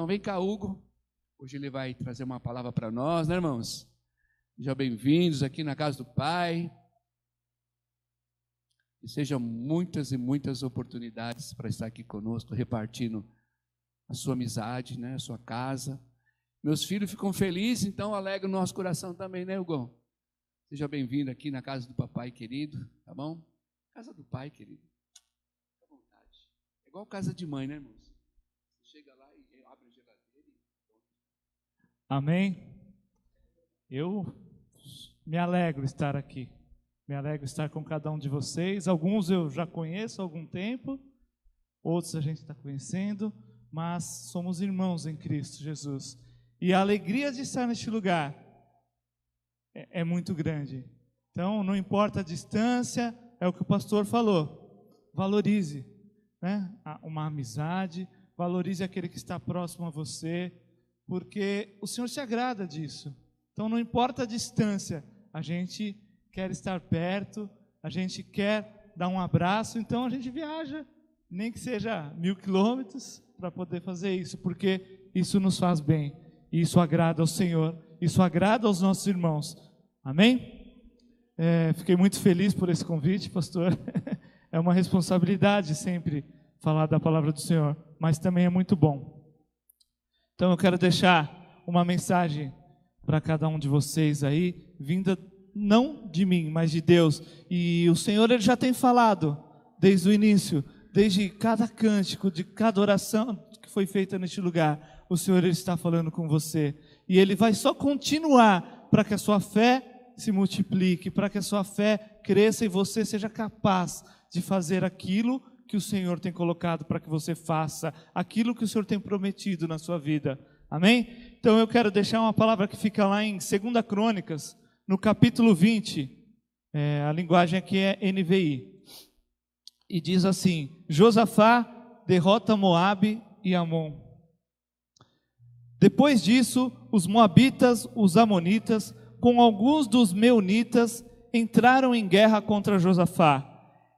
Então vem cá, Hugo. Hoje ele vai trazer uma palavra para nós, né, irmãos? Sejam bem-vindos aqui na casa do Pai. E sejam muitas e muitas oportunidades para estar aqui conosco, repartindo a sua amizade, né, a sua casa. Meus filhos ficam felizes, então alegra o nosso coração também, né, Hugo? Seja bem-vindo aqui na casa do papai querido, tá bom? Casa do pai querido. Fica à vontade. É igual casa de mãe, né, irmãos? Você chega lá e abre a geladeira e... Amém? Eu me alegro estar aqui. Me alegro estar com cada um de vocês. Alguns eu já conheço há algum tempo, outros a gente está conhecendo, mas somos irmãos em Cristo Jesus. E a alegria de estar neste lugar é muito grande. Então, não importa a distância, é o que o pastor falou. Valorize, né, uma amizade, valorize aquele que está próximo a você, porque o Senhor se agrada disso. Então, não importa a distância, a gente quer estar perto, a gente quer dar um abraço, então a gente viaja, nem que seja 1000 quilômetros, para poder fazer isso, porque isso nos faz bem, isso agrada ao Senhor, isso agrada aos nossos irmãos. Amém? Fiquei muito feliz por esse convite, pastor. É uma responsabilidade sempre falar da palavra do Senhor, mas também é muito bom. Então eu quero deixar uma mensagem para cada um de vocês aí, vinda não de mim, mas de Deus. E o Senhor, Ele já tem falado desde o início, desde cada cântico, de cada oração que foi feita neste lugar. O Senhor, Ele está falando com você. E Ele vai só continuar para que a sua fé se multiplique, para que a sua fé cresça e você seja capaz de fazer aquilo que o Senhor tem colocado para que você faça, aquilo que o Senhor tem prometido na sua vida. Amém? Então eu quero deixar uma palavra que fica lá em 2 Crônicas, no capítulo 20, a linguagem aqui é NVI, e diz assim: Josafá derrota Moabe e Amon. Depois disso, os moabitas, os amonitas, com alguns dos meunitas, entraram em guerra contra Josafá.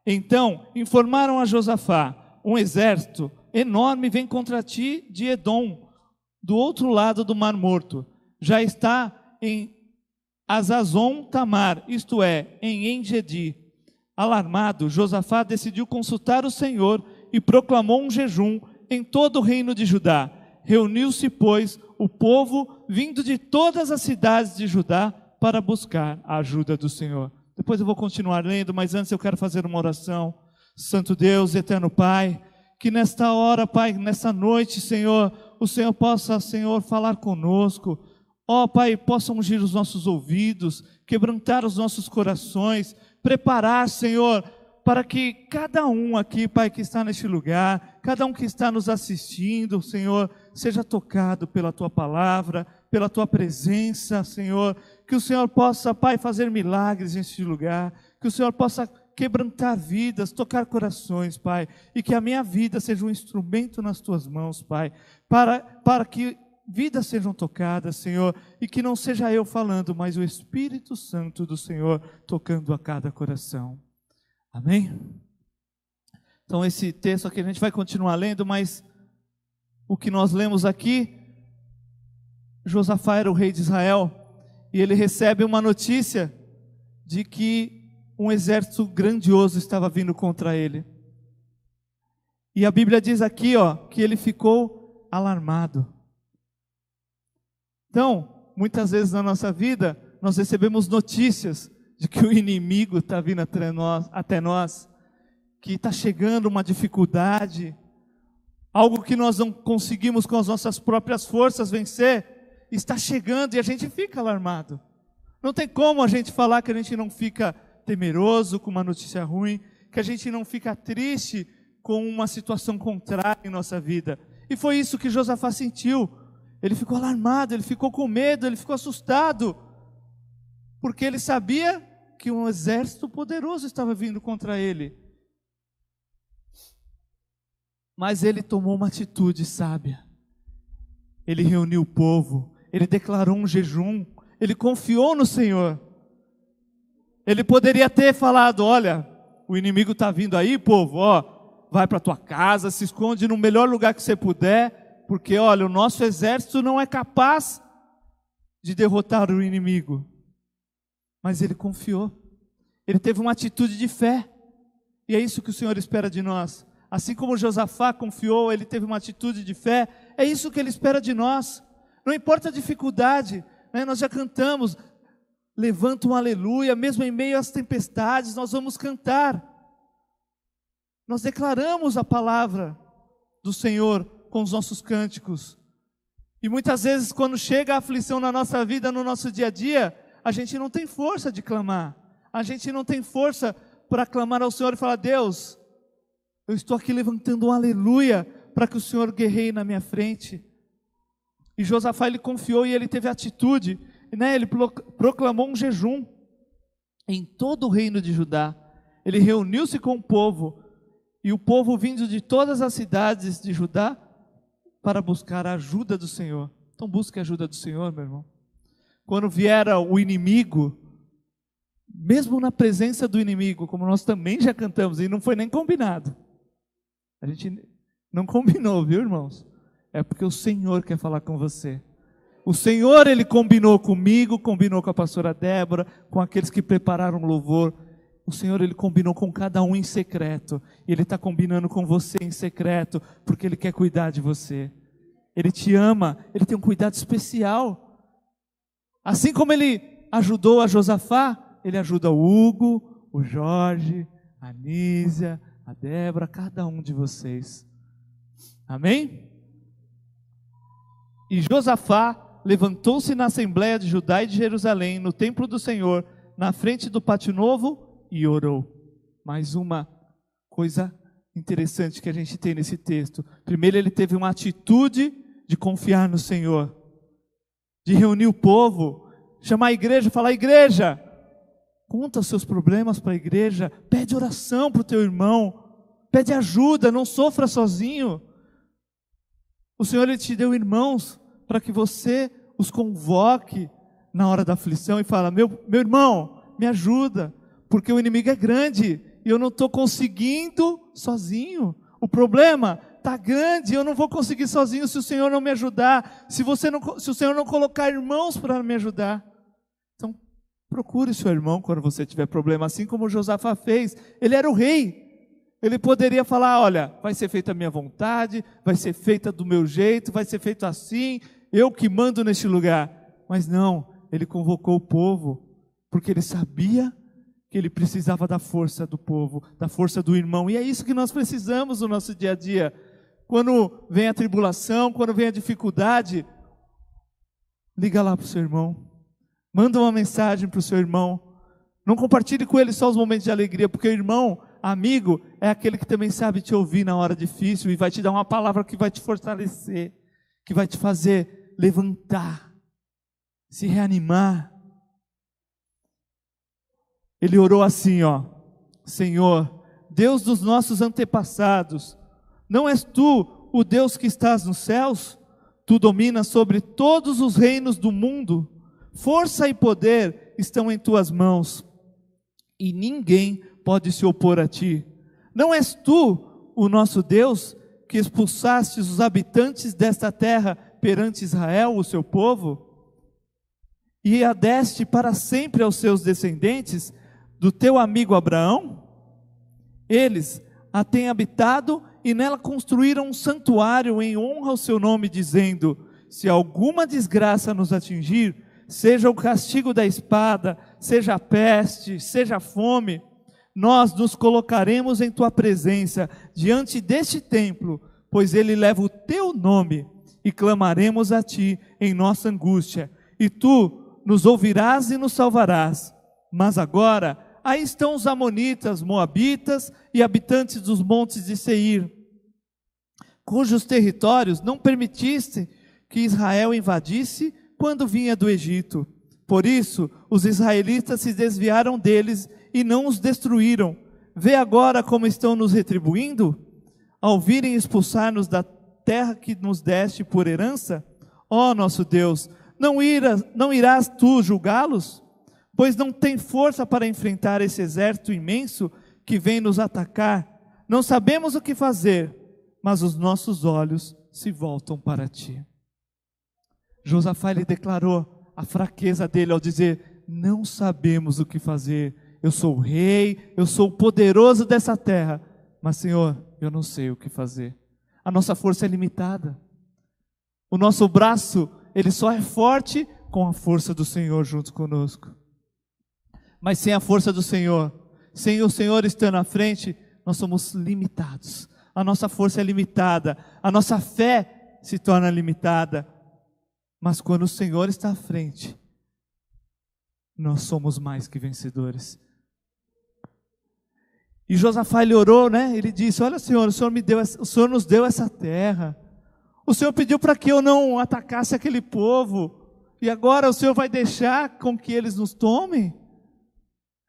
Então informaram a Josafá: um exército enorme vem contra ti de Edom, do outro lado do Mar Morto. Já está em Azazon Tamar, isto é, em En-Gedi. Alarmado, Josafá decidiu consultar o Senhor e proclamou um jejum em todo o reino de Judá. Reuniu-se, pois, o povo vindo de todas as cidades de Judá para buscar a ajuda do Senhor. Depois eu vou continuar lendo, mas antes eu quero fazer uma oração. Santo Deus, eterno Pai, que nesta hora, Pai, nesta noite, Senhor, o Senhor possa, Senhor, falar conosco. Ó Pai, possa ungir os nossos ouvidos, quebrantar os nossos corações, preparar, Senhor, para que cada um aqui, Pai, que está neste lugar, cada um que está nos assistindo, Senhor, seja tocado pela Tua palavra, pela Tua presença, Senhor, que o Senhor possa, Pai, fazer milagres neste lugar, que o Senhor possa quebrantar vidas, tocar corações, Pai, e que a minha vida seja um instrumento nas Tuas mãos, Pai, para que vidas sejam tocadas, Senhor, e que não seja eu falando, mas o Espírito Santo do Senhor tocando a cada coração. Amém? Então esse texto aqui a gente vai continuar lendo, mas o que nós lemos aqui, Josafá era o rei de Israel, e ele recebe uma notícia de que um exército grandioso estava vindo contra ele. E a Bíblia diz aqui, que ele ficou alarmado. Então, muitas vezes na nossa vida, nós recebemos notícias de que o inimigo está vindo até nós, que está chegando uma dificuldade, algo que nós não conseguimos com as nossas próprias forças vencer, está chegando e a gente fica alarmado. Não tem como a gente falar que a gente não fica temeroso com uma notícia ruim, que a gente não fica triste com uma situação contrária em nossa vida. E foi isso que Josafá sentiu. Ele ficou alarmado, ele ficou com medo, ele ficou assustado, porque ele sabia que um exército poderoso estava vindo contra ele. Mas ele tomou uma atitude sábia. Ele reuniu o povo, ele declarou um jejum, ele confiou no Senhor. Ele poderia ter falado: olha, o inimigo está vindo aí, povo, vai para a tua casa, se esconde no melhor lugar que você puder, porque olha, o nosso exército não é capaz de derrotar o inimigo. Mas ele confiou, ele teve uma atitude de fé, e é isso que o Senhor espera de nós. Assim como Josafá confiou, ele teve uma atitude de fé, é isso que ele espera de nós. Não importa a dificuldade, né? Nós já cantamos, levanta um aleluia, mesmo em meio às tempestades, nós vamos cantar. Nós declaramos a palavra do Senhor com os nossos cânticos. E muitas vezes quando chega a aflição na nossa vida, no nosso dia a dia, a gente não tem força de clamar. A gente não tem força para clamar ao Senhor e falar: Deus, eu estou aqui levantando um aleluia para que o Senhor guerreie na minha frente. E Josafá, ele confiou e ele teve atitude, né? Ele proclamou um jejum em todo o reino de Judá. Ele reuniu-se com o povo, e o povo vindo de todas as cidades de Judá para buscar a ajuda do Senhor. Então busque a ajuda do Senhor, meu irmão. Quando vier o inimigo, mesmo na presença do inimigo, como nós também já cantamos, e não foi nem combinado. A gente não combinou, viu, irmãos? É porque o Senhor quer falar com você. O Senhor, Ele combinou comigo, combinou com a pastora Débora, com aqueles que prepararam o louvor. O Senhor, Ele combinou com cada um em secreto. E Ele está combinando com você em secreto, porque Ele quer cuidar de você. Ele te ama, Ele tem um cuidado especial. Assim como Ele ajudou a Josafá, Ele ajuda o Hugo, o Jorge, a Nísia, a Débora, cada um de vocês. Amém? E Josafá levantou-se na Assembleia de Judá e de Jerusalém, no templo do Senhor, na frente do pátio novo, e orou. Mais uma coisa interessante que a gente tem nesse texto. Primeiro, ele teve uma atitude de confiar no Senhor, de reunir o povo, chamar a igreja, falar: igreja, conta os seus problemas para a igreja, pede oração para o teu irmão, pede ajuda, não sofra sozinho. O Senhor, Ele te deu irmãos para que você os convoque na hora da aflição e fala: meu irmão, me ajuda, porque o inimigo é grande e eu não estou conseguindo sozinho. O problema está grande, eu não vou conseguir sozinho se o Senhor não me ajudar, se o Senhor não colocar irmãos para me ajudar. Então, procure seu irmão quando você tiver problema, assim como Josafá fez. Ele era o rei. Ele poderia falar: olha, vai ser feita a minha vontade, vai ser feita do meu jeito, vai ser feito assim, eu que mando neste lugar. Mas não, ele convocou o povo, porque ele sabia que ele precisava da força do povo, da força do irmão. E é isso que nós precisamos no nosso dia a dia. Quando vem a tribulação, quando vem a dificuldade, liga lá para o seu irmão, manda uma mensagem para o seu irmão. Não compartilhe com ele só os momentos de alegria, porque o irmão, amigo, é aquele que também sabe te ouvir na hora difícil e vai te dar uma palavra que vai te fortalecer, que vai te fazer levantar, se reanimar. Ele orou assim, ó: Senhor, Deus dos nossos antepassados, não és Tu o Deus que estás nos céus? Tu dominas sobre todos os reinos do mundo, força e poder estão em Tuas mãos, e ninguém pode se opor a Ti. Não és Tu o nosso Deus, que expulsastes os habitantes desta terra perante Israel, o seu povo, e a deste para sempre aos seus descendentes, do teu amigo Abraão? Eles a têm habitado e nela construíram um santuário em honra ao seu nome, dizendo: se alguma desgraça nos atingir, seja o castigo da espada, seja a peste, seja a fome, nós nos colocaremos em tua presença, diante deste templo, pois ele leva o teu nome, e clamaremos a ti em nossa angústia, e tu nos ouvirás e nos salvarás. Mas agora, aí estão os amonitas, moabitas e habitantes dos montes de Seir, cujos territórios não permitiste que Israel invadisse quando vinha do Egito. Por isso, os israelitas se desviaram deles e não os destruíram. Vê agora como estão nos retribuindo, ao virem expulsar-nos da terra que nos deste por herança. Ó nosso Deus, não irás tu julgá-los? Pois não tem força para enfrentar esse exército imenso que vem nos atacar. Não sabemos o que fazer, mas os nossos olhos se voltam para ti. Josafá, ele declarou a fraqueza dele ao dizer: não sabemos o que fazer, eu sou o rei, eu sou o poderoso dessa terra, mas Senhor, eu não sei o que fazer. A nossa força é limitada, o nosso braço, ele só é forte com a força do Senhor junto conosco. Mas sem a força do Senhor, sem o Senhor estando à frente, nós somos limitados. A nossa força é limitada, a nossa fé se torna limitada. Mas quando o Senhor está à frente, nós somos mais que vencedores. E Josafá, ele orou, né? Ele disse: olha, Senhor, o Senhor nos deu essa terra. O Senhor pediu para que eu não atacasse aquele povo. E agora o Senhor vai deixar com que eles nos tomem?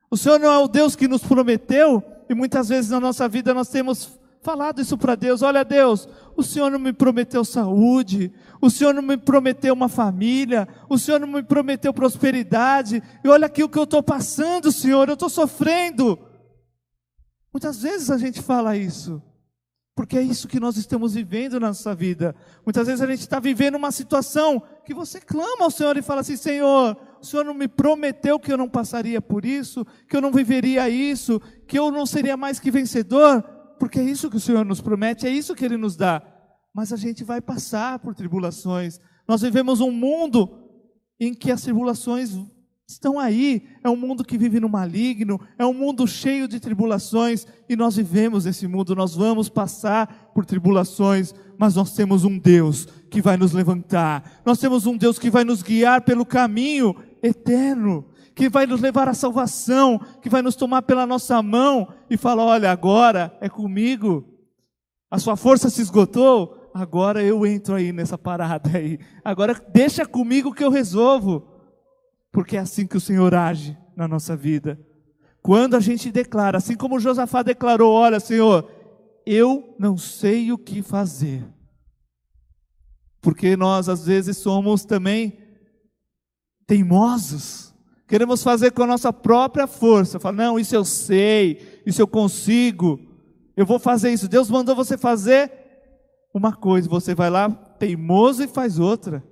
O Senhor não é o Deus que nos prometeu? E muitas vezes na nossa vida nós temos falado isso para Deus: olha, Deus, o Senhor não me prometeu saúde, o Senhor não me prometeu uma família, o Senhor não me prometeu prosperidade, e olha aqui o que eu estou passando, Senhor, eu estou sofrendo. Muitas vezes a gente fala isso, porque é isso que nós estamos vivendo na nossa vida. Muitas vezes a gente está vivendo uma situação que você clama ao Senhor e fala assim: Senhor, o Senhor não me prometeu que eu não passaria por isso, que eu não viveria isso, que eu não seria mais que vencedor, porque é isso que o Senhor nos promete, é isso que Ele nos dá. Mas a gente vai passar por tribulações. Nós vivemos um mundo em que as tribulações estão aí, é um mundo que vive no maligno, é um mundo cheio de tribulações, e nós vivemos nesse mundo, nós vamos passar por tribulações, mas nós temos um Deus que vai nos levantar, nós temos um Deus que vai nos guiar pelo caminho eterno, que vai nos levar à salvação, que vai nos tomar pela nossa mão e falar: olha, agora é comigo, a sua força se esgotou, agora eu entro aí nessa parada aí, agora deixa comigo que eu resolvo. Porque é assim que o Senhor age na nossa vida. Quando a gente declara, assim como Josafá declarou: olha, Senhor, eu não sei o que fazer. Porque nós às vezes somos também teimosos. Queremos fazer com a nossa própria força. Fala: não, isso eu sei, isso eu consigo, eu vou fazer isso. Deus mandou você fazer uma coisa, você vai lá teimoso e faz outra.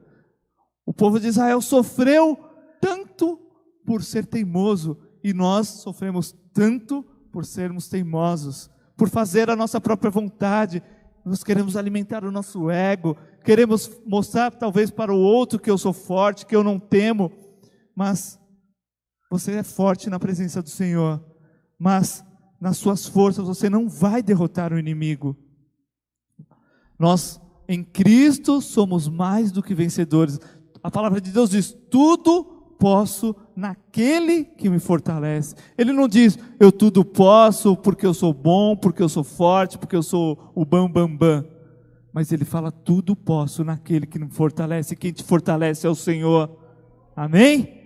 O povo de Israel sofreu tanto por ser teimoso, e nós sofremos tanto por sermos teimosos, por fazer a nossa própria vontade. Nós queremos alimentar o nosso ego, queremos mostrar talvez para o outro que eu sou forte, que eu não temo, mas você é forte na presença do Senhor, mas nas suas forças você não vai derrotar o inimigo. Nós em Cristo somos mais do que vencedores. A palavra de Deus diz: tudo posso naquele que me fortalece. Ele não diz: eu tudo posso porque eu sou bom, porque eu sou forte, porque eu sou o bam, bam, bam. Mas ele fala: tudo posso naquele que me fortalece. Quem te fortalece é o Senhor. Amém?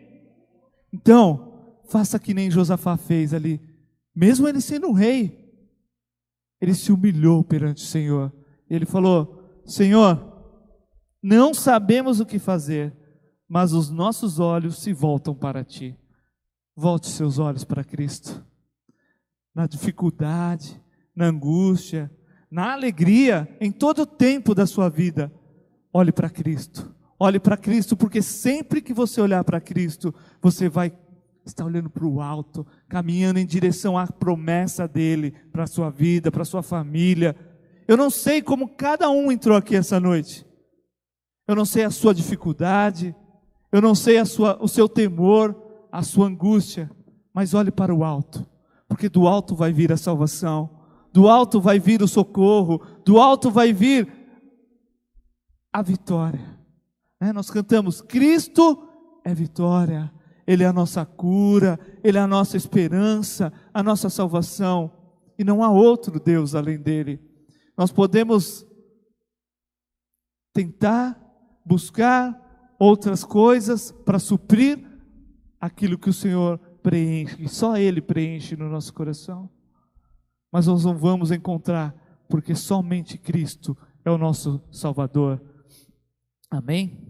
Então, faça que nem Josafá fez ali. Mesmo ele sendo um rei, ele se humilhou perante o Senhor. Ele falou: Senhor, não sabemos o que fazer, mas os nossos olhos se voltam para ti. Volte seus olhos para Cristo. Na dificuldade, na angústia, na alegria, em todo o tempo da sua vida, olhe para Cristo. Olhe para Cristo, porque sempre que você olhar para Cristo, você vai estar olhando para o alto, caminhando em direção à promessa dEle, para a sua vida, para a sua família. Eu não sei como cada um entrou aqui essa noite. Eu não sei a sua dificuldade, eu não sei o seu temor, a sua angústia, mas olhe para o alto, porque do alto vai vir a salvação, do alto vai vir o socorro, do alto vai vir a vitória. Nós cantamos: Cristo é vitória, Ele é a nossa cura, Ele é a nossa esperança, a nossa salvação, e não há outro Deus além dEle. Nós podemos tentar buscar outras coisas para suprir aquilo que o Senhor preenche, e só Ele preenche no nosso coração, mas nós não vamos encontrar, porque somente Cristo é o nosso Salvador. Amém?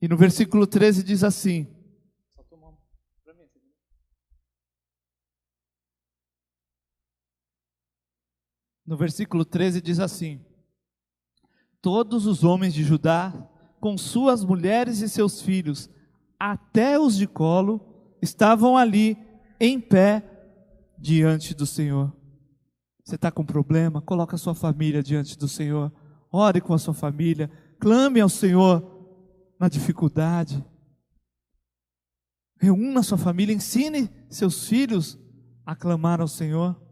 E no versículo 13 diz assim: no versículo 13 diz assim: todos os homens de Judá, com suas mulheres e seus filhos, até os de colo, estavam ali, em pé, diante do Senhor. Você está com problema? Coloca a sua família diante do Senhor. Ore com a sua família. Clame ao Senhor na dificuldade. Reúna a sua família. Ensine seus filhos a clamar ao Senhor.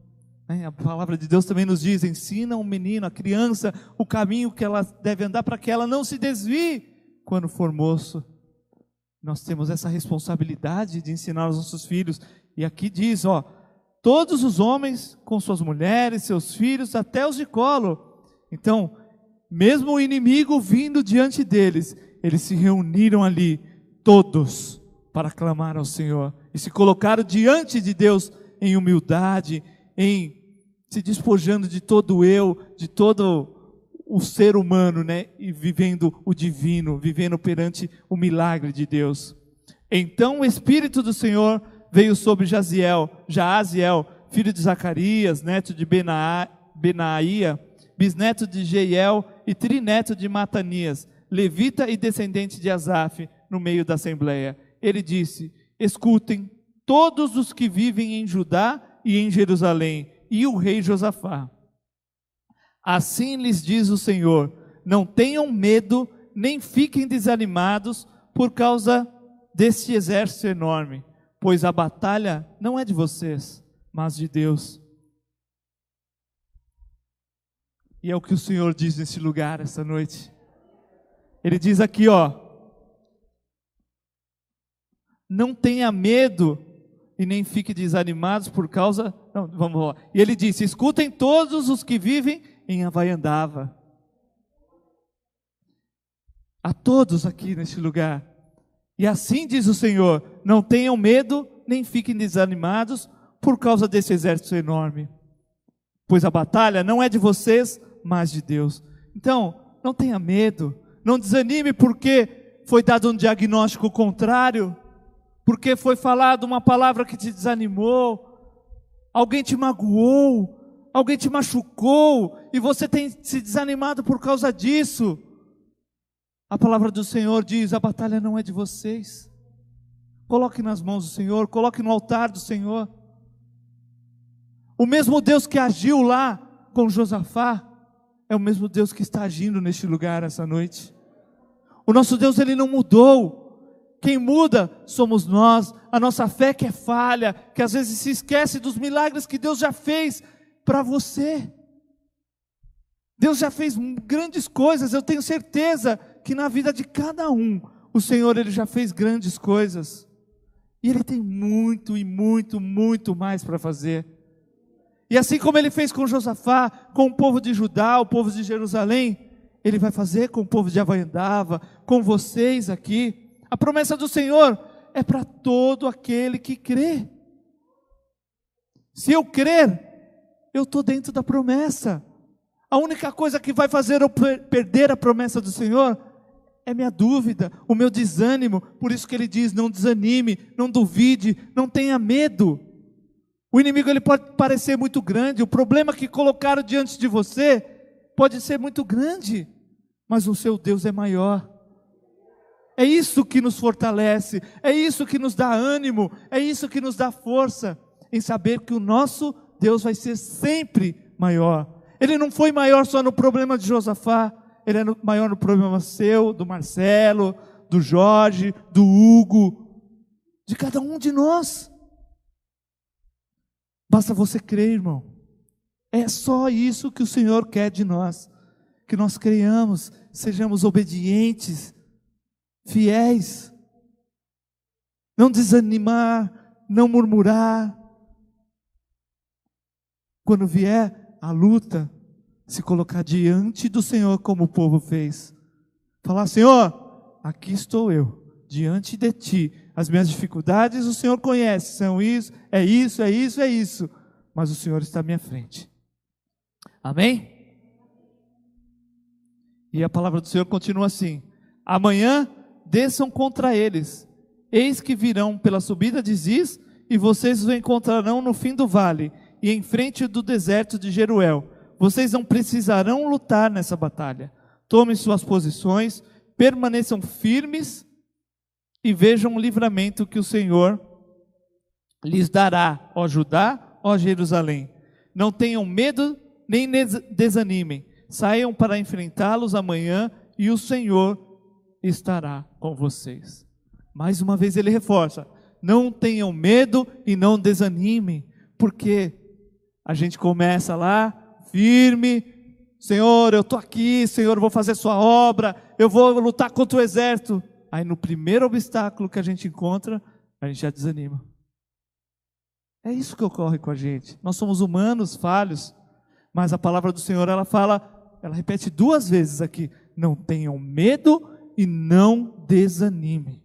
A palavra de Deus também nos diz: ensina o menino, a criança, o caminho que ela deve andar para que ela não se desvie quando for moço. Nós temos essa responsabilidade de ensinar os nossos filhos. E aqui diz, todos os homens com suas mulheres, seus filhos, até os de colo. Então, mesmo o inimigo vindo diante deles, eles se reuniram ali, todos, para clamar ao Senhor. E se colocaram diante de Deus em humildade, em se despojando de todo o eu, de todo o ser humano, né? E vivendo o divino, vivendo perante o milagre de Deus. Então o Espírito do Senhor veio sobre Jaziel, filho de Zacarias, neto de Benaía, bisneto de Jeiel e trineto de Matanias, levita e descendente de Asaf, no meio da assembleia. Ele disse: escutem todos os que vivem em Judá e em Jerusalém, e o rei Josafá. Assim lhes diz o Senhor: não tenham medo, nem fiquem desanimados por causa deste exército enorme, pois a batalha não é de vocês, mas de Deus. E é o que o Senhor diz nesse lugar essa noite. Ele diz aqui, não tenha medo e nem fique desanimados por causa... Não, vamos lá. E ele disse: escutem todos os que vivem em Havaiandava. A todos aqui neste lugar. E assim diz o Senhor: não tenham medo, nem fiquem desanimados por causa desse exército enorme, pois a batalha não é de vocês, mas de Deus. Então, não tenha medo, não desanime porque foi dado um diagnóstico contrário, porque foi falado uma palavra que te desanimou, alguém te magoou, alguém te machucou, e você tem se desanimado por causa disso. A palavra do Senhor diz: a batalha não é de vocês. Coloque nas mãos do Senhor, coloque no altar do Senhor. O mesmo Deus que agiu lá com Josafá é o mesmo Deus que está agindo neste lugar essa noite. O nosso Deus, Ele não mudou. Quem muda somos nós, a nossa fé que é falha, que às vezes se esquece dos milagres que Deus já fez para você. Deus já fez grandes coisas, eu tenho certeza que na vida de cada um, o Senhor, Ele já fez grandes coisas. E Ele tem muito e muito, muito mais para fazer. E assim como Ele fez com Josafá, com o povo de Judá, o povo de Jerusalém, Ele vai fazer com o povo de Havaiandava, com vocês aqui. A promessa do Senhor é para todo aquele que crê. Se eu crer, eu estou dentro da promessa. A única coisa que vai fazer eu perder a promessa do Senhor é minha dúvida, o meu desânimo. Por isso que Ele diz: não desanime, não duvide, não tenha medo. O inimigo, ele pode parecer muito grande, o problema que colocaram diante de você pode ser muito grande, mas o seu Deus é maior. É isso que nos fortalece, é isso que nos dá ânimo, é isso que nos dá força, em saber que o nosso Deus vai ser sempre maior. Ele não foi maior só no problema de Josafá, Ele é maior no problema seu, do Marcelo, do Jorge, do Hugo, de cada um de nós. Basta você crer, irmão. É só isso que o Senhor quer de nós, que nós creiamos, sejamos obedientes, fiéis, não desanimar, não murmurar. Quando vier a luta, se colocar diante do Senhor como o povo fez. Falar: Senhor, aqui estou eu, diante de Ti. As minhas dificuldades o Senhor conhece, são isso, é isso, é isso, é isso. Mas o Senhor está à minha frente. Amém? E a palavra do Senhor continua assim: amanhã desçam contra eles, eis que virão pela subida de Ziz, e vocês os encontrarão no fim do vale, e em frente do deserto de Jeruel. Vocês não precisarão lutar nessa batalha. tomem suas posições, permaneçam firmes e vejam o livramento que o Senhor lhes dará, ó Judá, ó Jerusalém. Não tenham medo nem desanimem, saiam para enfrentá-los amanhã e o Senhor estará com vocês. Mais uma vez ele reforça, não tenham medo e não desanimem, porque a gente começa lá, firme, Senhor, eu estou aqui, Senhor, eu vou fazer sua obra, eu vou lutar contra o exército. Aí no primeiro obstáculo que a gente encontra, a gente já desanima. É isso que ocorre com a gente. Nós somos humanos, falhos, mas a palavra do Senhor, ela repete 2 vezes aqui, não tenham medo e não desanimem.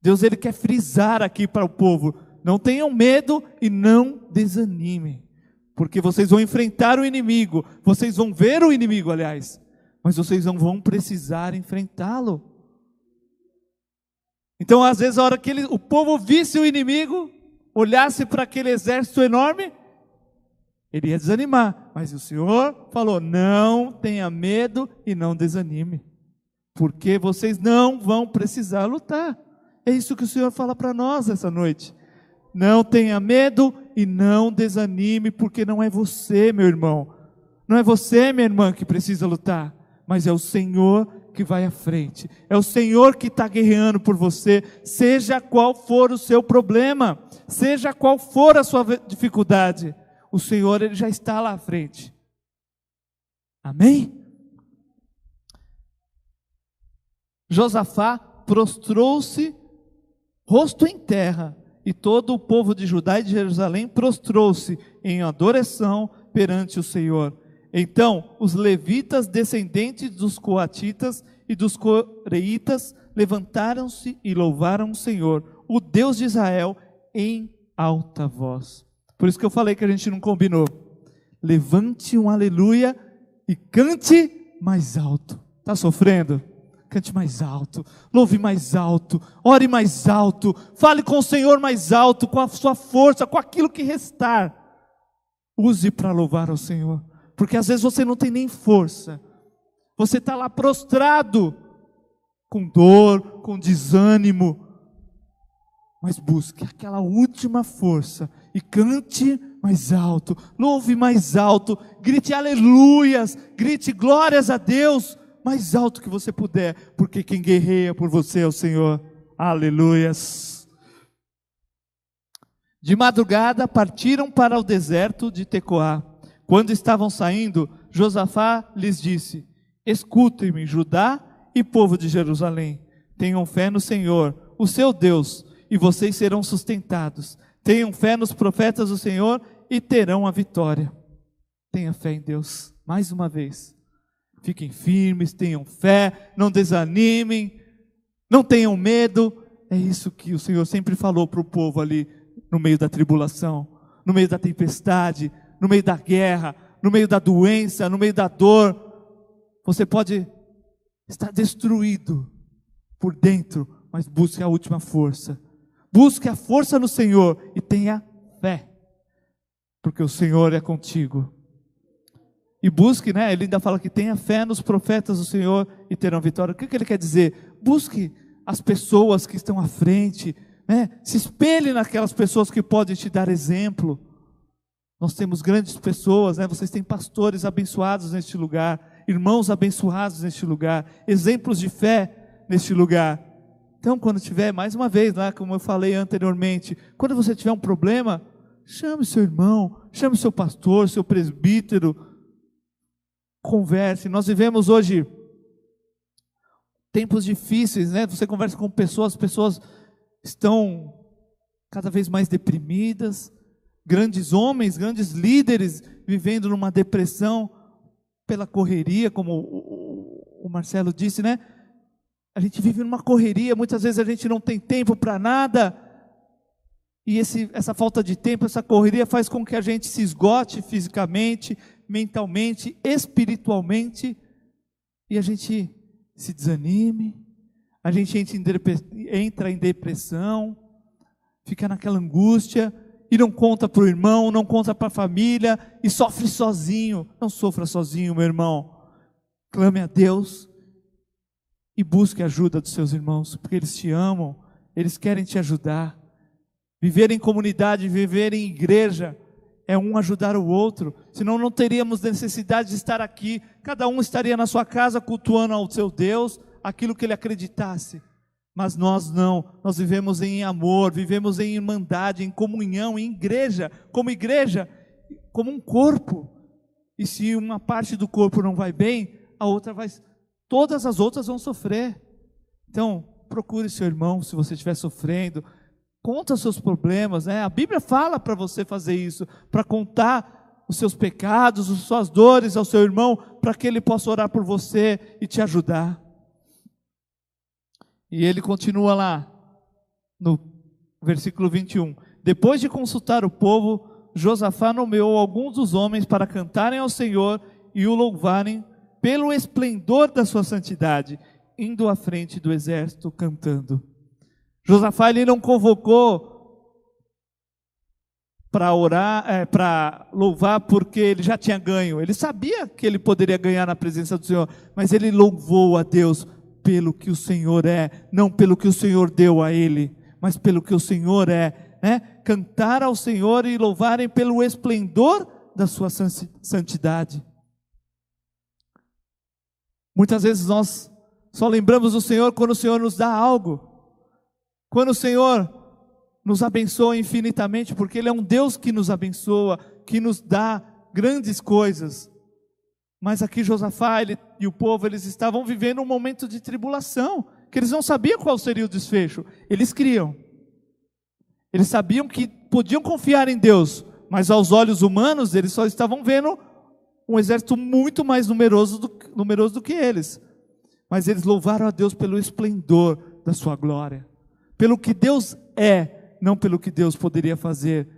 Deus, ele quer frisar aqui para o povo, não tenham medo e não desanimem, porque vocês vão enfrentar o inimigo, vocês vão ver o inimigo, aliás, mas vocês não vão precisar enfrentá-lo. Então, às vezes, a hora que o povo visse o inimigo, olhasse para aquele exército enorme, ele ia desanimar, mas o Senhor falou, não tenha medo e não desanime, porque vocês não vão precisar lutar. É isso que o Senhor fala para nós essa noite. Não tenha medo e não desanime, porque não é você, meu irmão, não é você, minha irmã, que precisa lutar, mas é o Senhor que vai à frente, é o Senhor que está guerreando por você, seja qual for o seu problema, seja qual for a sua dificuldade, o Senhor, ele já está lá à frente. Amém? Josafá prostrou-se, rosto em terra, e todo o povo de Judá e de Jerusalém prostrou-se em adoração perante o Senhor. Então os levitas, descendentes dos coatitas e dos coreitas, levantaram-se e louvaram o Senhor, o Deus de Israel, em alta voz. Por isso que eu falei que a gente não combinou. Levante um aleluia e cante mais alto. Está sofrendo? Cante mais alto, louve mais alto, ore mais alto, fale com o Senhor mais alto, com a sua força, com aquilo que restar. Use para louvar ao Senhor, porque às vezes você não tem nem força, você está lá prostrado, com dor, com desânimo, mas busque aquela última força e cante mais alto, louve mais alto, grite aleluias, grite glórias a Deus, mais alto que você puder, porque quem guerreia por você é o Senhor. Aleluias. De madrugada partiram para o deserto de Tecoá. Quando estavam saindo, Josafá lhes disse: escutem-me, Judá e povo de Jerusalém, tenham fé no Senhor, o seu Deus, e vocês serão sustentados. Tenham fé nos profetas do Senhor e terão a vitória. Tenha fé em Deus, mais uma vez. Fiquem firmes, tenham fé, não desanimem, não tenham medo. É isso que o Senhor sempre falou para o povo ali no meio da tribulação, no meio da tempestade, no meio da guerra, no meio da doença, no meio da dor. Você pode estar destruído por dentro, mas busque a última força. Busque a força no Senhor e tenha fé, porque o Senhor é contigo. E busque, ele ainda fala que tenha fé nos profetas do Senhor e terão vitória. O que ele quer dizer? Busque as pessoas que estão à frente, se espelhe naquelas pessoas que podem te dar exemplo. Nós temos grandes pessoas, vocês têm pastores abençoados neste lugar, irmãos abençoados neste lugar, exemplos de fé neste lugar. Então, quando tiver, mais uma vez, como eu falei anteriormente, quando você tiver um problema, chame seu irmão, chame seu pastor, seu presbítero, converse. Nós vivemos hoje tempos difíceis, Você conversa com pessoas, as pessoas estão cada vez mais deprimidas, grandes homens, grandes líderes vivendo numa depressão pela correria, como o Marcelo disse, A gente vive numa correria, muitas vezes a gente não tem tempo para nada, e essa falta de tempo, essa correria faz com que a gente se esgote fisicamente, mentalmente, espiritualmente, e a gente se desanime, a gente entra em depressão, fica naquela angústia, e não conta para o irmão, não conta para a família, e sofre sozinho. Não sofra sozinho, meu irmão. clame a Deus e busque a ajuda dos seus irmãos, porque eles te amam, eles querem te ajudar. Viver em comunidade, viver em igreja, é um ajudar o outro, senão não teríamos necessidade de estar aqui, cada um estaria na sua casa cultuando ao seu Deus, aquilo que ele acreditasse, mas nós não, nós vivemos em amor, vivemos em irmandade, em comunhão, em igreja, como um corpo, e se uma parte do corpo não vai bem, a outra vai, todas as outras vão sofrer. Então, procure seu irmão, se você estiver sofrendo, conta os seus problemas, né? A Bíblia fala para você fazer isso, para contar os seus pecados, as suas dores ao seu irmão, para que ele possa orar por você e te ajudar. E ele continua lá, no versículo 21. Depois de consultar o povo, Josafá nomeou alguns dos homens para cantarem ao Senhor e o louvarem pelo esplendor da sua santidade, indo à frente do exército cantando. Josafá, ele não convocou para orar, para louvar porque ele já tinha ganho. Ele sabia que ele poderia ganhar na presença do Senhor, mas ele louvou a Deus pelo que o Senhor é, não pelo que o Senhor deu a ele, mas pelo que o Senhor é, né? Cantar ao Senhor e louvarem pelo esplendor da sua santidade. Muitas vezes nós só lembramos do Senhor quando o Senhor nos dá algo, quando o Senhor nos abençoa infinitamente, porque Ele é um Deus que nos abençoa, que nos dá grandes coisas. Mas aqui Josafá e o povo, eles estavam vivendo um momento de tribulação, que eles não sabiam qual seria o desfecho. Eles criam. Eles sabiam que podiam confiar em Deus, mas aos olhos humanos, eles só estavam vendo um exército muito mais numeroso do que eles. Mas eles louvaram a Deus pelo esplendor da sua glória, pelo que Deus é, não pelo que Deus poderia fazer.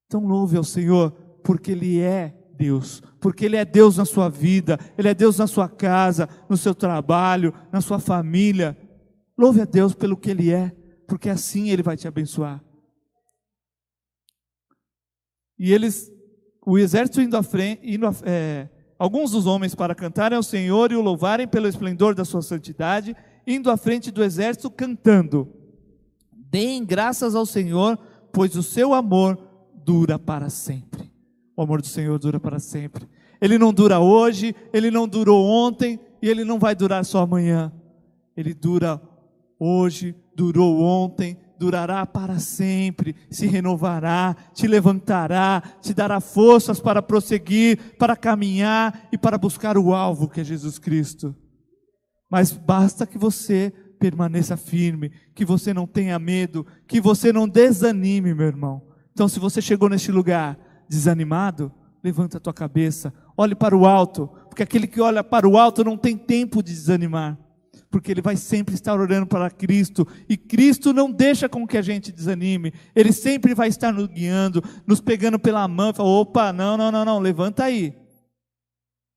Então louve ao Senhor, porque Ele é Deus, porque Ele é Deus na sua vida, Ele é Deus na sua casa, no seu trabalho, na sua família. Louve a Deus pelo que Ele é, porque assim Ele vai te abençoar. E o exército indo à frente, alguns dos homens para cantarem ao Senhor e o louvarem pelo esplendor da sua santidade, indo à frente do exército cantando: deem graças ao Senhor, pois o seu amor dura para sempre. O amor do Senhor dura para sempre. Ele não dura hoje, Ele não durou ontem, e Ele não vai durar só amanhã. Ele dura hoje, durou ontem, durará para sempre, se renovará, te levantará, te dará forças para prosseguir, para caminhar e para buscar o alvo que é Jesus Cristo. Mas basta que você permaneça firme, que você não tenha medo, que você não desanime, meu irmão. Então, se você chegou neste lugar desanimado, levanta a tua cabeça, olhe para o alto, porque aquele que olha para o alto não tem tempo de desanimar, porque ele vai sempre estar orando para Cristo, e Cristo não deixa com que a gente desanime, Ele sempre vai estar nos guiando, nos pegando pela mão, e fala: opa, não, levanta aí.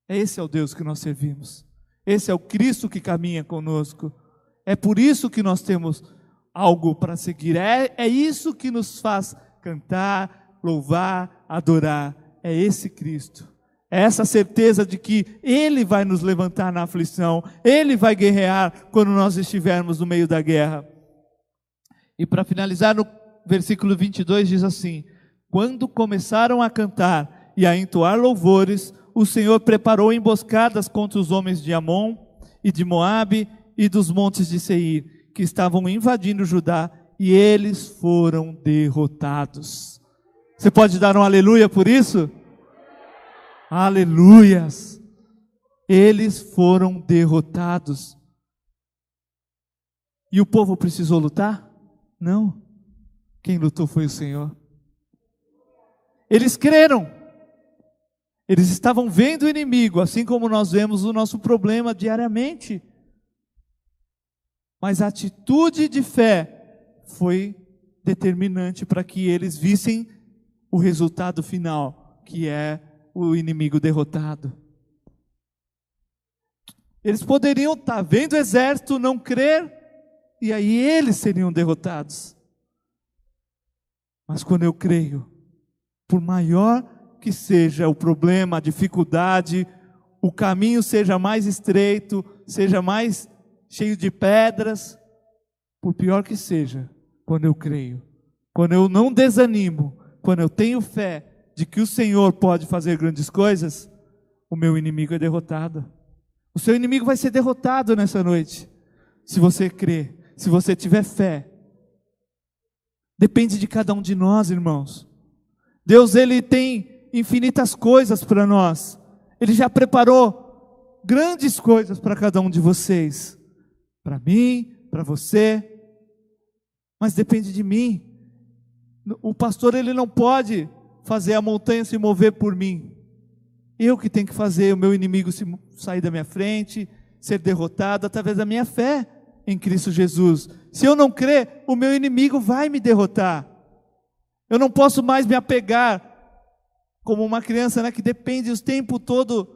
Esse é o Deus que nós servimos, esse é o Cristo que caminha conosco, é por isso que nós temos algo para seguir, é isso que nos faz cantar, louvar, adorar, é esse Cristo. É essa certeza de que Ele vai nos levantar na aflição, Ele vai guerrear quando nós estivermos no meio da guerra. E para finalizar, no versículo 22 diz assim: quando começaram a cantar e a entoar louvores, o Senhor preparou emboscadas contra os homens de Amon e de Moabe e dos montes de Seir, que estavam invadindo Judá, e eles foram derrotados. Você pode dar um aleluia por isso? Aleluias! Eles foram derrotados. E o povo precisou lutar? Não. Quem lutou foi o Senhor. Eles creram. Eles estavam vendo o inimigo, assim como nós vemos o nosso problema diariamente. Mas a atitude de fé foi determinante para que eles vissem o resultado final, que é o inimigo derrotado. Eles poderiam estar vendo o exército, não crer, e aí eles seriam derrotados. Mas quando eu creio, por maior que seja o problema, a dificuldade, o caminho seja mais estreito, seja mais cheio de pedras, por pior que seja, quando eu creio, quando eu não desanimo, quando eu tenho fé de que o Senhor pode fazer grandes coisas, o meu inimigo é derrotado. O seu inimigo vai ser derrotado nessa noite, se você crer, se você tiver fé. Depende de cada um de nós, irmãos. Deus, Ele tem infinitas coisas para nós. Ele já preparou grandes coisas para cada um de vocês. Para mim, para você. Mas depende de mim. O pastor, ele não pode fazer a montanha se mover por mim. Eu que tenho que fazer o meu inimigo sair da minha frente, ser derrotado através da minha fé em Cristo Jesus. Se eu não crer, o meu inimigo vai me derrotar. Eu não posso mais me apegar como uma criança, né, que depende o tempo todo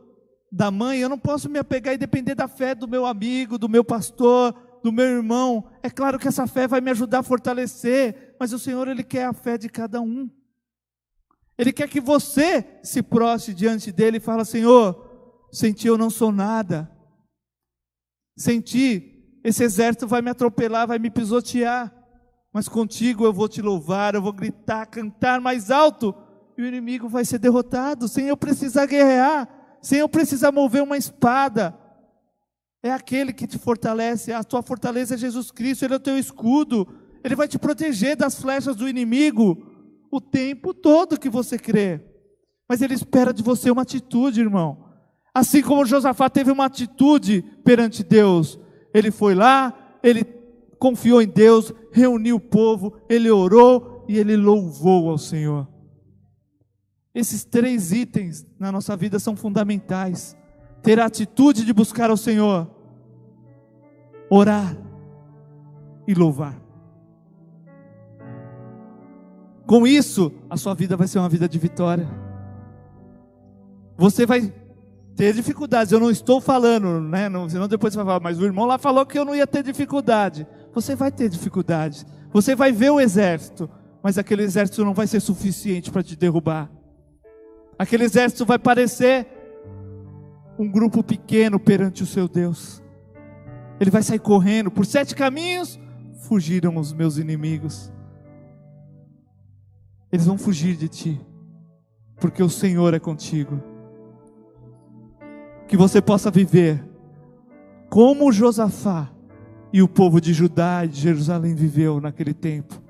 da mãe. Eu não posso me apegar e depender da fé do meu amigo, do meu pastor, do meu irmão. É claro que essa fé vai me ajudar a fortalecer, mas o Senhor, Ele quer a fé de cada um. Ele quer que você se prostre diante dEle e fale: Senhor, sem Ti eu não sou nada. Sem Ti, esse exército vai me atropelar, vai me pisotear. Mas contigo eu vou Te louvar, eu vou gritar, cantar mais alto, e o inimigo vai ser derrotado, sem eu precisar guerrear, sem eu precisar mover uma espada. É aquele que te fortalece, a tua fortaleza é Jesus Cristo, Ele é o teu escudo, Ele vai te proteger das flechas do inimigo, o tempo todo que você crê. Mas Ele espera de você uma atitude, irmão. Assim como Josafá teve uma atitude perante Deus, ele foi lá, ele confiou em Deus, reuniu o povo, ele orou e ele louvou ao Senhor. Esses 3 itens na nossa vida são fundamentais. Ter a atitude de buscar ao Senhor, orar e louvar. Com isso, a sua vida vai ser uma vida de vitória. Você vai ter dificuldades. Eu não estou falando, né? Senão depois você vai falar: mas o irmão lá falou que eu não ia ter dificuldade. Você vai ter dificuldade. Você vai ver o exército, mas aquele exército não vai ser suficiente para te derrubar. Aquele exército vai parecer um grupo pequeno perante o seu Deus. Ele vai sair correndo. Por 7 caminhos fugiram os meus inimigos. Eles vão fugir de ti, porque o Senhor é contigo. Que você possa viver como Josafá e o povo de Judá e de Jerusalém viveu naquele tempo.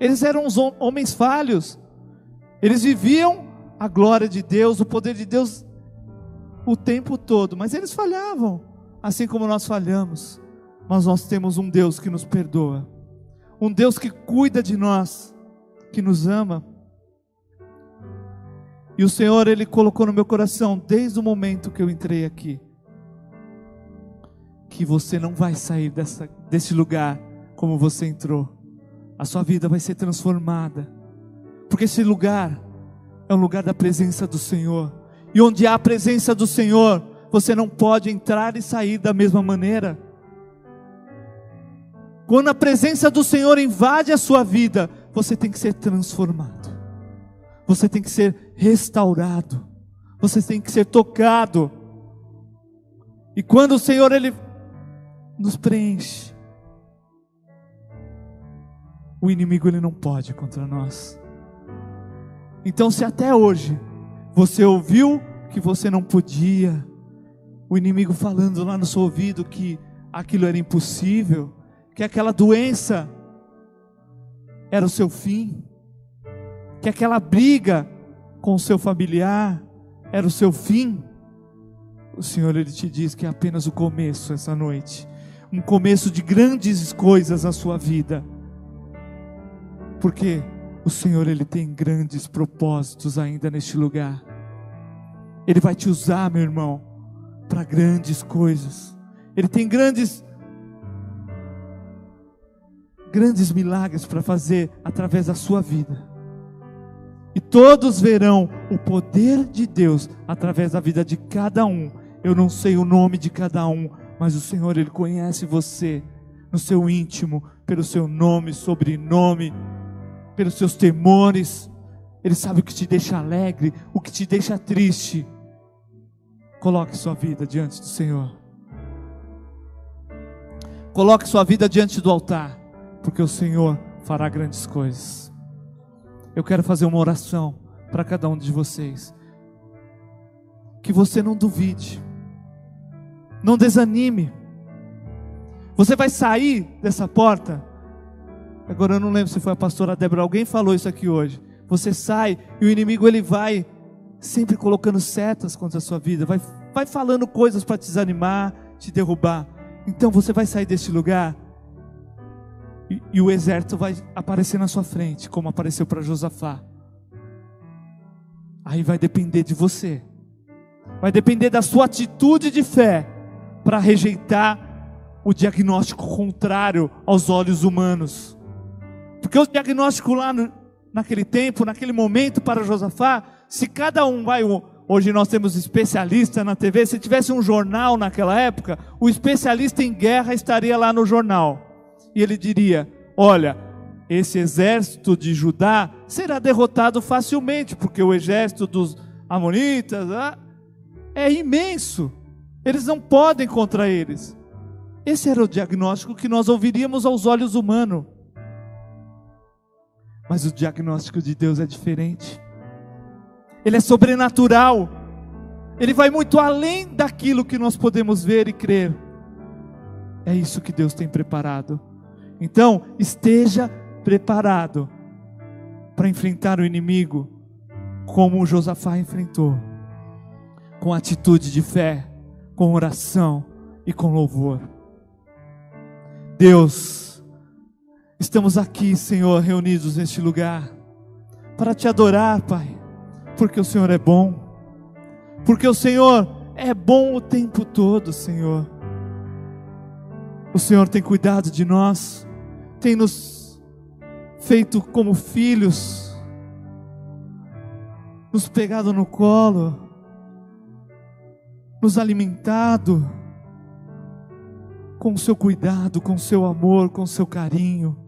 Eles eram os homens falhos. Eles viviam a glória de Deus, o poder de Deus o tempo todo, mas eles falhavam, assim como nós falhamos. Mas nós temos um Deus que nos perdoa, um Deus que cuida de nós, que nos ama. E o Senhor, Ele colocou no meu coração, desde o momento que eu entrei aqui, que você não vai sair desse lugar como você entrou. A sua vida vai ser transformada, porque esse lugar é um lugar da presença do Senhor. E onde há a presença do Senhor, você não pode entrar e sair da mesma maneira. Quando a presença do Senhor invade a sua vida, você tem que ser transformado. Você tem que ser restaurado. Você tem que ser tocado. E quando o Senhor, Ele nos preenche, o inimigo, ele não pode contra nós. Então, se até hoje você ouviu que você não podia, o inimigo falando lá no seu ouvido que aquilo era impossível, que aquela doença era o seu fim, que aquela briga com o seu familiar era o seu fim, o Senhor, Ele te diz que é apenas o começo essa noite, um começo de grandes coisas na sua vida, porque o Senhor, Ele tem grandes propósitos ainda neste lugar. Ele vai te usar, meu irmão, para grandes coisas. Ele tem grandes milagres para fazer através da sua vida. E todos verão o poder de Deus através da vida de cada um. Eu não sei o nome de cada um, mas o Senhor, Ele conhece você no seu íntimo, pelo seu nome, sobrenome, pelos seus temores. Ele sabe o que te deixa alegre, o que te deixa triste. Coloque sua vida diante do Senhor. Coloque sua vida diante do altar, porque o Senhor fará grandes coisas. Eu quero fazer uma oração para cada um de vocês. Que você não duvide, não desanime. Você vai sair dessa porta. Agora eu não lembro se foi a pastora Débora, alguém falou isso aqui hoje. Você sai e o inimigo ele vai sempre colocando setas contra a sua vida, vai falando coisas para te desanimar, te derrubar. Então você vai sair deste lugar e o exército vai aparecer na sua frente, como apareceu para Josafá. Aí vai depender de você, vai depender da sua atitude de fé para rejeitar o diagnóstico contrário aos olhos humanos. Porque o diagnóstico lá naquele tempo, naquele momento para Josafá, se cada um vai... Hoje nós temos especialista na TV, se tivesse um jornal naquela época, o especialista em guerra estaria lá no jornal. E ele diria, olha, esse exército de Judá será derrotado facilmente, porque o exército dos amonitas é imenso. Eles não podem contra eles. Esse era o diagnóstico que nós ouviríamos aos olhos humanos. Mas o diagnóstico de Deus é diferente. Ele é sobrenatural. Ele vai muito além daquilo que nós podemos ver e crer. É isso que Deus tem preparado. Então, esteja preparado para enfrentar o inimigo como o Josafá enfrentou. Com atitude de fé, com oração e com louvor. Deus, estamos aqui, Senhor, reunidos neste lugar para te adorar, Pai, porque o Senhor é bom, porque o Senhor é bom o tempo todo, Senhor. O Senhor tem cuidado de nós, tem nos feito como filhos, nos pegado no colo, nos alimentado com o seu cuidado, com o seu amor, com o seu carinho.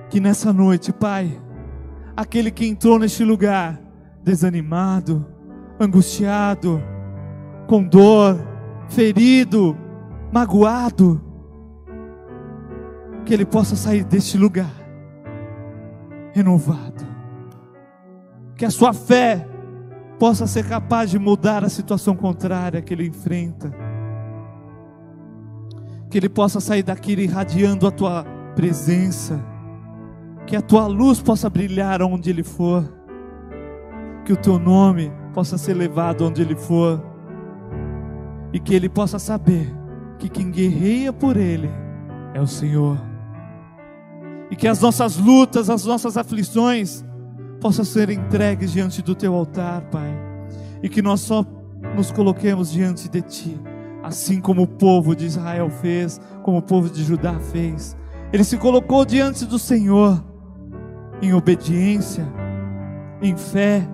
Que nessa noite, Pai, aquele que entrou neste lugar desanimado, angustiado, com dor, ferido, magoado, que ele possa sair deste lugar renovado, que a sua fé possa ser capaz de mudar a situação contrária que ele enfrenta, que ele possa sair daqui irradiando a tua presença, que a tua luz possa brilhar onde ele for, que o teu nome possa ser levado onde ele for, e que ele possa saber que quem guerreia por ele é o Senhor, e que as nossas lutas, as nossas aflições possam ser entregues diante do teu altar, Pai, e que nós só nos coloquemos diante de ti, assim como o povo de Israel fez, como o povo de Judá fez. Ele se colocou diante do Senhor em obediência, em fé,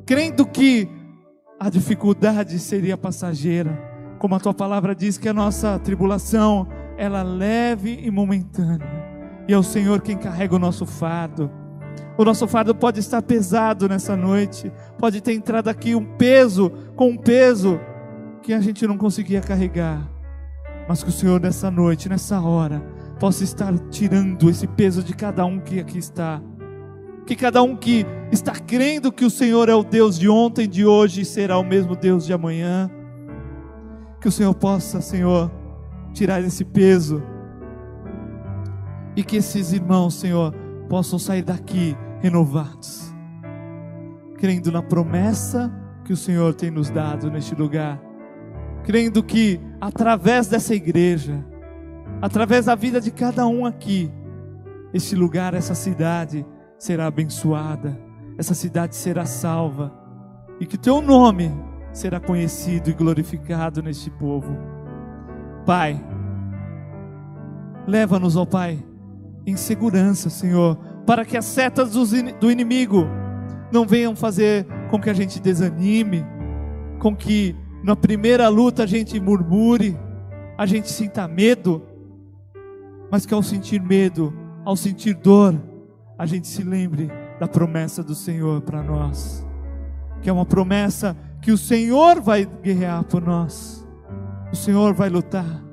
crendo que a dificuldade seria passageira, como a tua palavra diz que a nossa tribulação ela é leve e momentânea, e é o Senhor quem carrega o nosso fardo. O nosso fardo pode estar pesado nessa noite, pode ter entrado aqui um peso que a gente não conseguia carregar, mas que o Senhor nessa noite, nessa hora, possa estar tirando esse peso de cada um que aqui está, que cada um que está crendo que o Senhor é o Deus de ontem, de hoje e será o mesmo Deus de amanhã, que o Senhor possa, Senhor, tirar esse peso, e que esses irmãos, Senhor, possam sair daqui renovados, crendo na promessa que o Senhor tem nos dado neste lugar, crendo que através dessa igreja, através da vida de cada um aqui, este lugar, essa cidade será abençoada, essa cidade será salva, e que teu nome será conhecido e glorificado neste povo. Pai, leva-nos, ó Pai, em segurança, Senhor, para que as setas do inimigo não venham fazer com que a gente desanime, com que na primeira luta a gente murmure, a gente sinta medo, mas que ao sentir medo, ao sentir dor, a gente se lembre da promessa do Senhor para nós, que é uma promessa que o Senhor vai guerrear por nós, o Senhor vai lutar,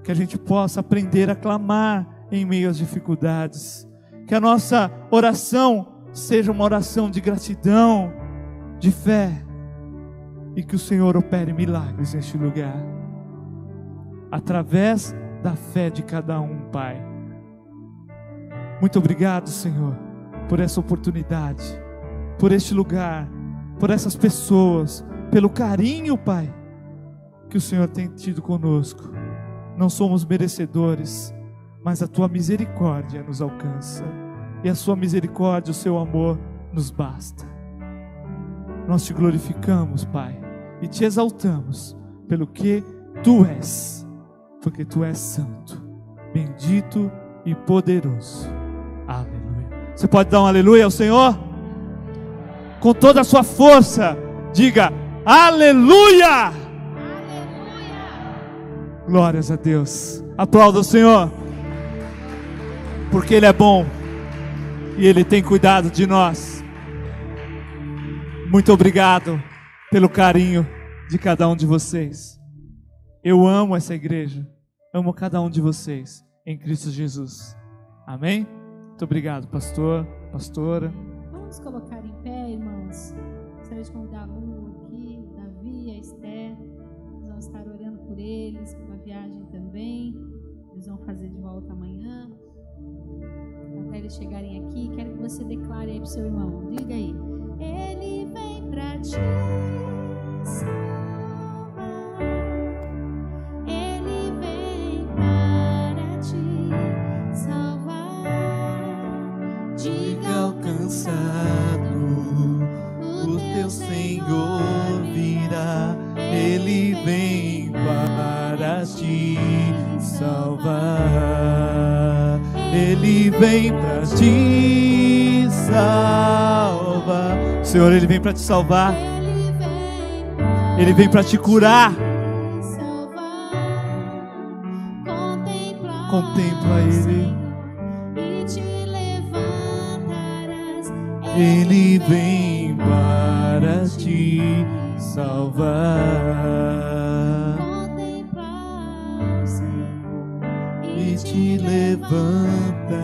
que a gente possa aprender a clamar em meio às dificuldades, que a nossa oração seja uma oração de gratidão, de fé, e que o Senhor opere milagres neste lugar, através da fé de cada um, Pai. Muito obrigado, Senhor, por essa oportunidade, por este lugar, por essas pessoas, pelo carinho, Pai, que o Senhor tem tido conosco. Não somos merecedores, mas a Tua misericórdia nos alcança, e a Sua misericórdia, o Seu amor nos basta. Nós Te glorificamos, Pai, e Te exaltamos pelo que Tu és, porque Tu és santo, bendito e poderoso. Aleluia. Você pode dar um aleluia ao Senhor? Com toda a sua força, diga aleluia! Aleluia! Glórias a Deus. Aplauda o Senhor, porque Ele é bom e Ele tem cuidado de nós. Muito obrigado pelo carinho de cada um de vocês. Eu amo essa igreja, amo cada um de vocês em Cristo Jesus. Amém? Muito obrigado, pastor, pastora. Vamos colocar em pé, irmãos. Gostaria de convidar a Lu aqui, Davi, a Esther. Nós vamos estar orando por eles, pela viagem também. Eles vão fazer de volta amanhã. Até eles chegarem aqui, quero que você declare aí para o seu irmão. Diga aí. Ele vem para te salvar. Ele vem para te salvar. Diga ao cansado, o teu Senhor virá. Ele vem para te salvar. Ele vem para te salvar. Senhor, Ele vem para te salvar. Ele vem para te curar. Contempla Ele. Ele vem para te salvar e te levantarás.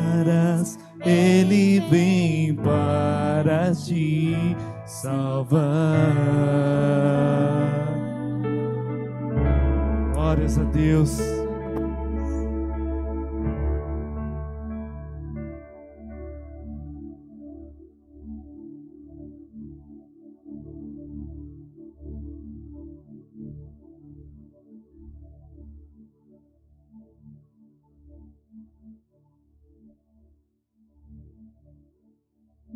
Ele vem para te salvar. Glórias a Deus.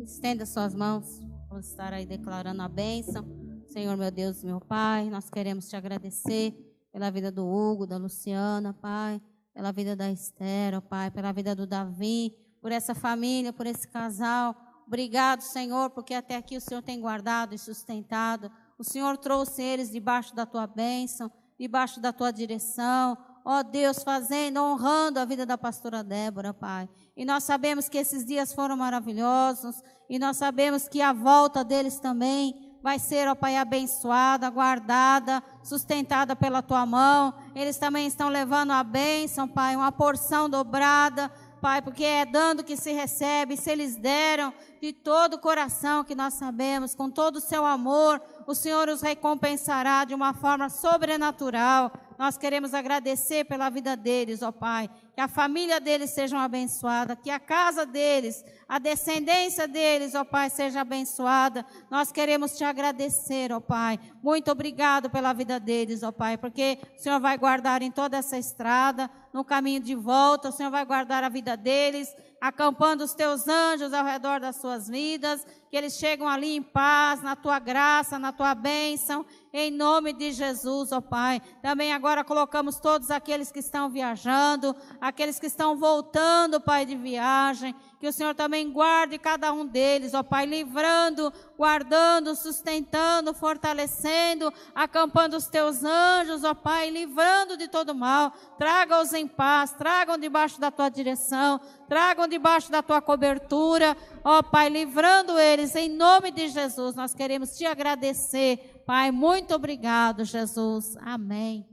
Estenda suas mãos, vamos estar aí declarando a bênção. Senhor, meu Deus, meu Pai, nós queremos te agradecer pela vida do Hugo, da Luciana, Pai, pela vida da Esther, ó Pai, pela vida do Davi, por essa família, por esse casal. Obrigado, Senhor, porque até aqui o Senhor tem guardado e sustentado. O Senhor trouxe eles debaixo da tua bênção, debaixo da tua direção. Ó Deus, fazendo, honrando a vida da pastora Débora, Pai. E nós sabemos que esses dias foram maravilhosos, e nós sabemos que a volta deles também vai ser, ó Pai, abençoada, guardada, sustentada pela tua mão. Eles também estão levando a bênção, Pai, uma porção dobrada, Pai, porque é dando que se recebe. Se eles deram de todo o coração, que nós sabemos, com todo o seu amor, o Senhor os recompensará de uma forma sobrenatural. Nós queremos agradecer pela vida deles, ó Pai, que a família deles seja abençoada, que a casa deles, a descendência deles, ó Pai, seja abençoada. Nós queremos te agradecer, ó Pai. Muito obrigado pela vida deles, ó Pai, porque o Senhor vai guardar em toda essa estrada, no caminho de volta, o Senhor vai guardar a vida deles, acampando os teus anjos ao redor das suas vidas, que eles chegam ali em paz, na tua graça, na tua bênção, em nome de Jesus, ó Pai. Também agora colocamos todos aqueles que estão viajando, aqueles que estão voltando, Pai, de viagem, que o Senhor também guarde cada um deles, ó Pai, livrando, guardando, sustentando, fortalecendo, acampando os teus anjos, ó Pai, livrando de todo mal. Traga-os em paz, tragam debaixo da tua direção, tragam debaixo da tua cobertura, ó Pai, livrando eles, em nome de Jesus. Nós queremos te agradecer, Pai, muito obrigado, Jesus. Amém.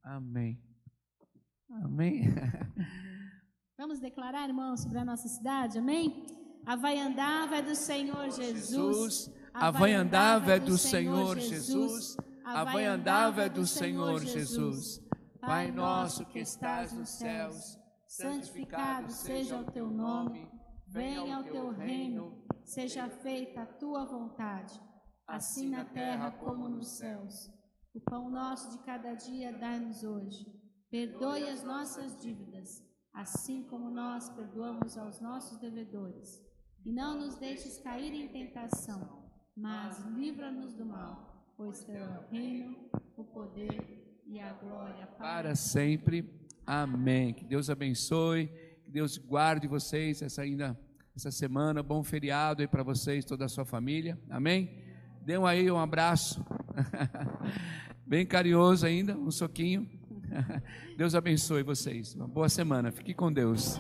Amém. Amém. Vamos declarar, irmãos, sobre a nossa cidade, amém? A vai andar é do Senhor Jesus. A vai andar é do Senhor Jesus. A vai andar é do Senhor Jesus. Pai nosso que estás nos céus, santificado seja o teu nome. Venha o teu reino, seja feita a tua vontade, assim na terra como nos céus. O pão nosso de cada dia dai-nos hoje. Perdoe as nossas dívidas, assim como nós perdoamos aos nossos devedores. E não nos deixes cair em tentação, mas livra-nos do mal, pois teu é o reino, o poder e a glória para sempre. Amém. Que Deus abençoe, que Deus guarde vocês essa semana. Bom feriado aí para vocês, toda a sua família. Amém. Dêem aí um abraço, bem carinhoso ainda, um soquinho. Deus abençoe vocês. Uma boa semana. Fique com Deus.